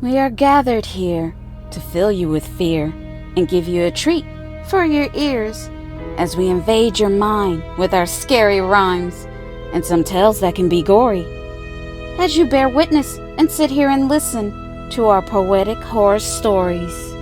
We are gathered here to fill you with fear and give you a treat for your ears as we invade your mind with our scary rhymes and some tales that can be gory. As you bear witness and sit here and listen to our poetic horror stories.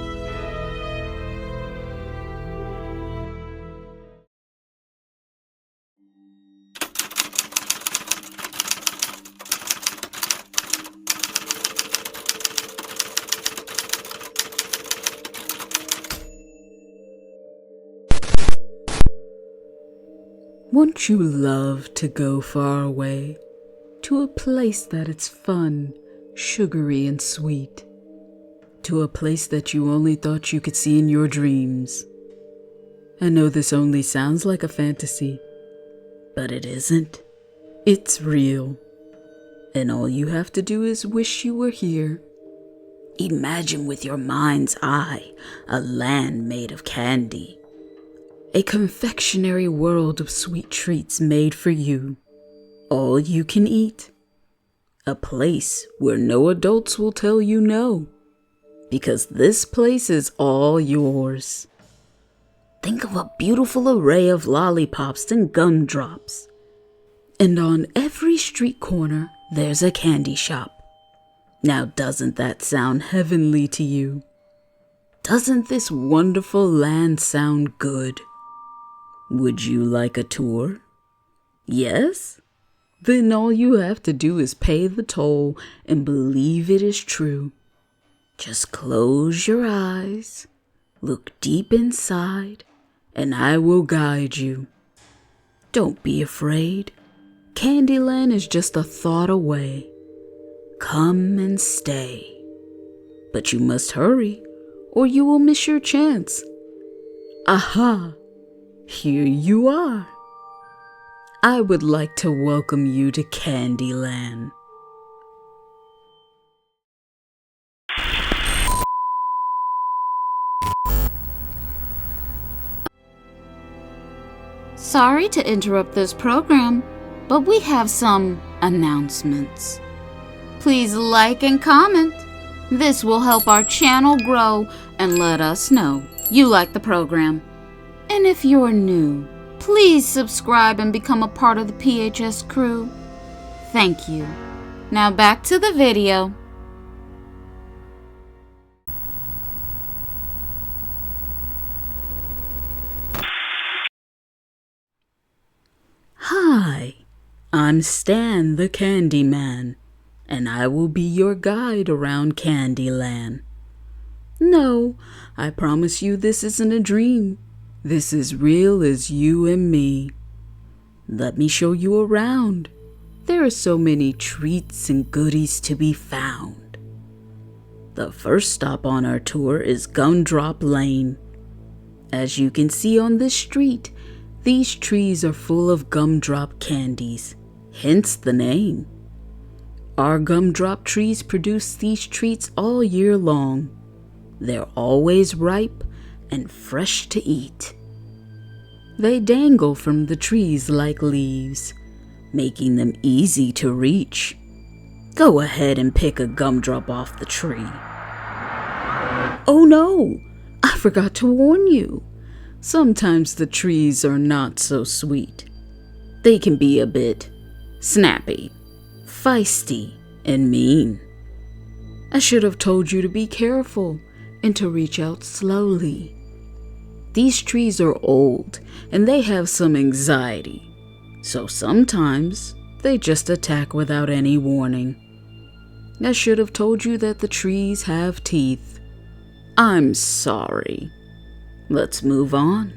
Won't you love to go far away to a place that it's fun, sugary, and sweet? To a place that you only thought you could see in your dreams? I know this only sounds like a fantasy, but it isn't. It's real. And all you have to do is wish you were here. Imagine with your mind's eye a land made of candy. A confectionery world of sweet treats made for you. All you can eat. A place where no adults will tell you no. Because this place is all yours. Think of a beautiful array of lollipops and gumdrops. And on every street corner, there's a candy shop. Now doesn't that sound heavenly to you? Doesn't this wonderful land sound good? Would you like a tour? Yes? Then all you have to do is pay the toll and believe it is true. Just close your eyes, look deep inside, and I will guide you. Don't be afraid. CandyLand is just a thought away. Come and stay. But you must hurry, or you will miss your chance. Aha! Here you are. I would like to welcome you to CandyLand. Sorry to interrupt this program, but we have some announcements. Please like and comment. This will help our channel grow and let us know you like the program. And if you're new, please subscribe and become a part of the PHS crew. Thank you. Now back to the video. Hi, I'm Stan the Candyman, and I will be your guide around CandyLand. No, I promise you this isn't a dream. This is real as you and me. Let me show you around. There are so many treats and goodies to be found. The first stop on our tour is Gumdrop Lane. As you can see on this street, these trees are full of gumdrop candies, hence the name. Our gumdrop trees produce these treats all year long. They're always ripe and fresh to eat. They dangle from the trees like leaves, making them easy to reach. Go ahead and pick a gumdrop off the tree. Oh no, I forgot to warn you. Sometimes the trees are not so sweet. They can be a bit snappy, feisty, and mean. I should have told you to be careful and to reach out slowly. These trees are old and they have some anxiety, so sometimes they just attack without any warning. I should have told you that the trees have teeth. I'm sorry. Let's move on.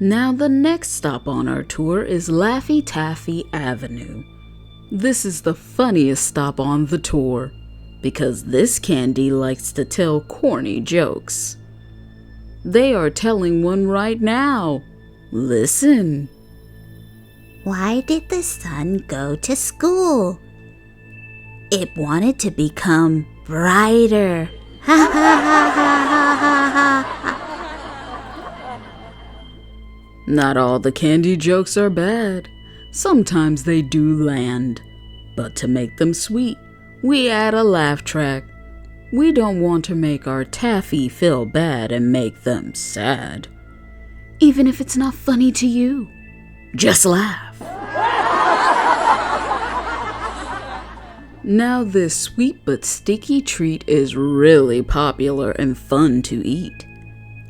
Now the next stop on our tour is Laffy Taffy Avenue. This is the funniest stop on the tour because this candy likes to tell corny jokes. They are telling one right now. Listen. Why did the sun go to school? It wanted to become brighter. Ha ha ha ha ha ha. Not all the candy jokes are bad. Sometimes they do land. But to make them sweet, we add a laugh track. We don't want to make our taffy feel bad and make them sad. Even if it's not funny to you, just laugh. Now this sweet but sticky treat is really popular and fun to eat.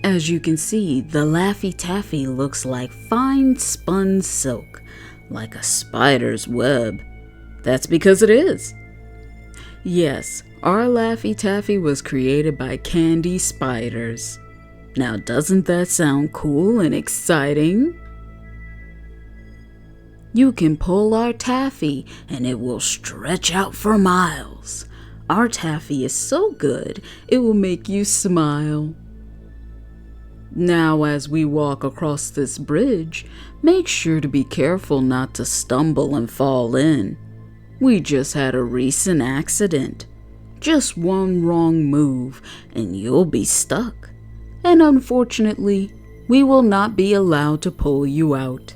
As you can see, the Laffy Taffy looks like fine spun silk, like a spider's web. That's because it is. Yes, our Laffy Taffy was created by candy spiders. Now doesn't that sound cool and exciting? You can pull our taffy and it will stretch out for miles. Our taffy is so good, it will make you smile. Now as we walk across this bridge, make sure to be careful not to stumble and fall in. We just had a recent accident. Just one wrong move and you'll be stuck. And unfortunately, we will not be allowed to pull you out.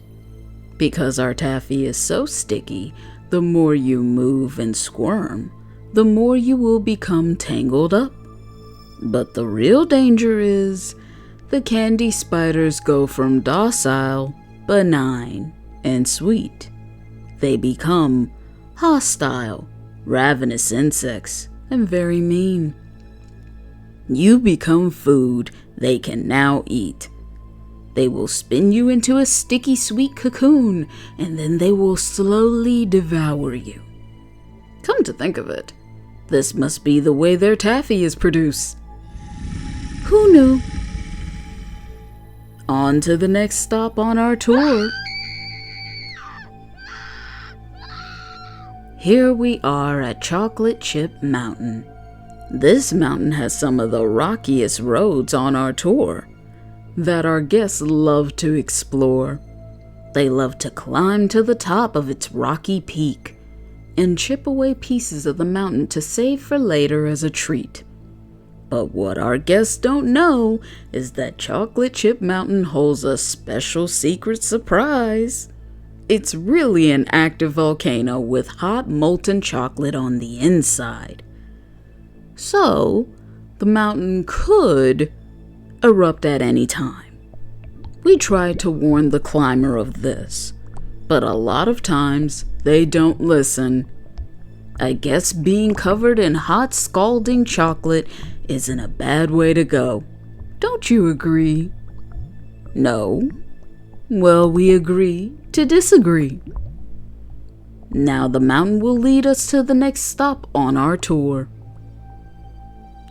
Because our taffy is so sticky, the more you move and squirm, the more you will become tangled up. But the real danger is, the candy spiders go from docile, benign, and sweet. They become hostile, ravenous insects, and very mean. You become food they can now eat. They will spin you into a sticky sweet cocoon, and then they will slowly devour you. Come to think of it, this must be the way their taffy is produced. Who knew? On to the next stop on our tour. Here we are at Chocolate Chip Mountain. This mountain has some of the rockiest roads on our tour that our guests love to explore. They love to climb to the top of its rocky peak and chip away pieces of the mountain to save for later as a treat. But what our guests don't know is that Chocolate Chip Mountain holds a special secret surprise. It's really an active volcano with hot molten chocolate on the inside. So, the mountain could erupt at any time. We tried to warn the climber of this, but a lot of times they don't listen. I guess being covered in hot scalding chocolate isn't a bad way to go. Don't you agree? No? Well, we agree to disagree. Now the mountain will lead us to the next stop on our tour.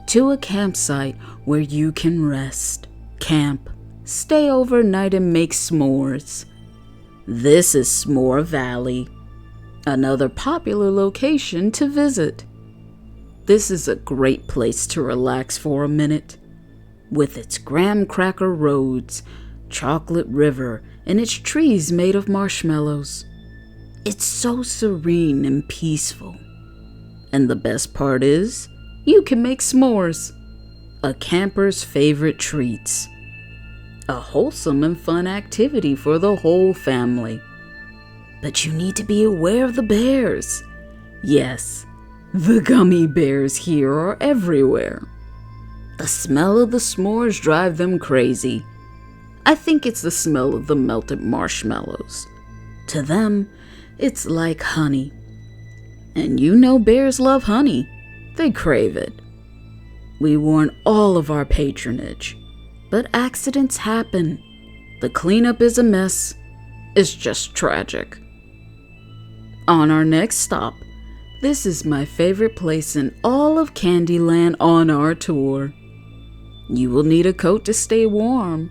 To a campsite where you can rest, camp, stay overnight and make s'mores. This is S'more Valley, another popular location to visit. This is a great place to relax for a minute. With its graham cracker roads, chocolate river, and its trees made of marshmallows. It's so serene and peaceful. And the best part is, you can make s'mores, a camper's favorite treats. A wholesome and fun activity for the whole family. But you need to be aware of the bears. Yes, the gummy bears here are everywhere. The smell of the s'mores drive them crazy. I think it's the smell of the melted marshmallows. To them, it's like honey. And you know bears love honey. They crave it. We warn all of our patronage, but accidents happen. The cleanup is a mess. It's just tragic. On our next stop, this is my favorite place in all of CandyLand on our tour. You will need a coat to stay warm,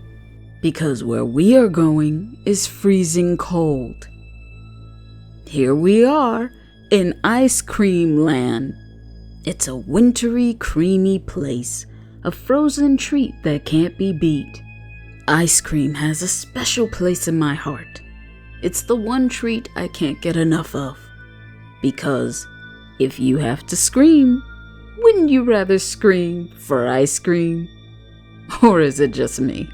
because where we are going is freezing cold. Here we are in Ice Cream Land. It's a wintry, creamy place, a frozen treat that can't be beat. Ice cream has a special place in my heart. It's the one treat I can't get enough of. Because if you have to scream, wouldn't you rather scream for ice cream? Or is it just me?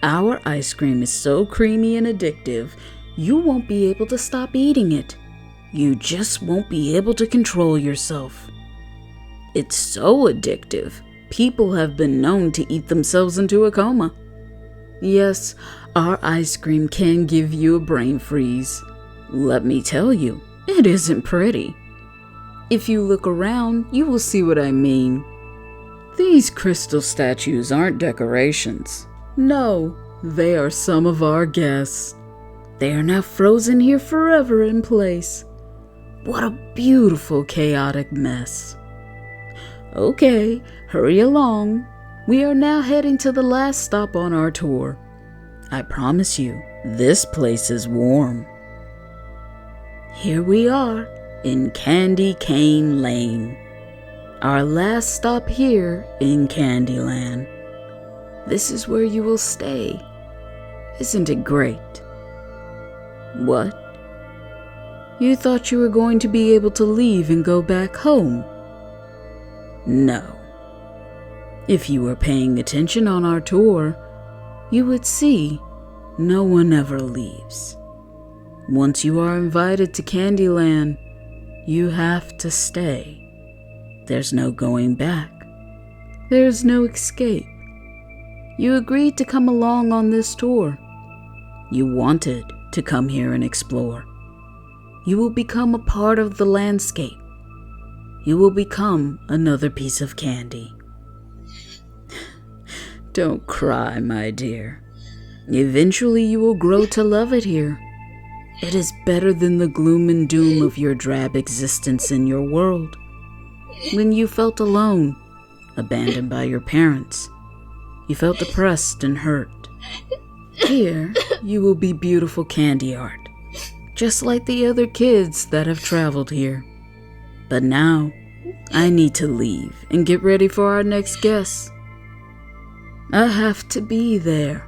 Our ice cream is so creamy and addictive, you won't be able to stop eating it. you just won't be able to control yourself. It's so addictive, people have been known to eat themselves into a coma. Yes, our ice cream can give you a brain freeze. Let me tell you, it isn't pretty. If you look around, you will see what I mean. These crystal statues aren't decorations. No, they are some of our guests. They are now frozen here forever in place. What a beautiful, chaotic mess. Okay, hurry along. We are now heading to the last stop on our tour. I promise you, this place is warm. Here we are in Candy Cane Lane. Our last stop here in CandyLand. This is where you will stay. Isn't it great? What? You thought you were going to be able to leave and go back home? No. If you were paying attention on our tour, you would see no one ever leaves. Once you are invited to CandyLand, you have to stay. There's no going back. There's no escape. You agreed to come along on this tour. You wanted to come here and explore. You will become a part of the landscape. You will become another piece of candy. Don't cry, my dear. Eventually you will grow to love it here. It is better than the gloom and doom of your drab existence in your world. When you felt alone, abandoned by your parents, you felt depressed and hurt. Here, you will be beautiful candy art, just like the other kids that have traveled here. But now, I need to leave and get ready for our next guests. I have to be there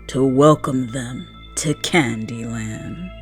to welcome them to CandyLand.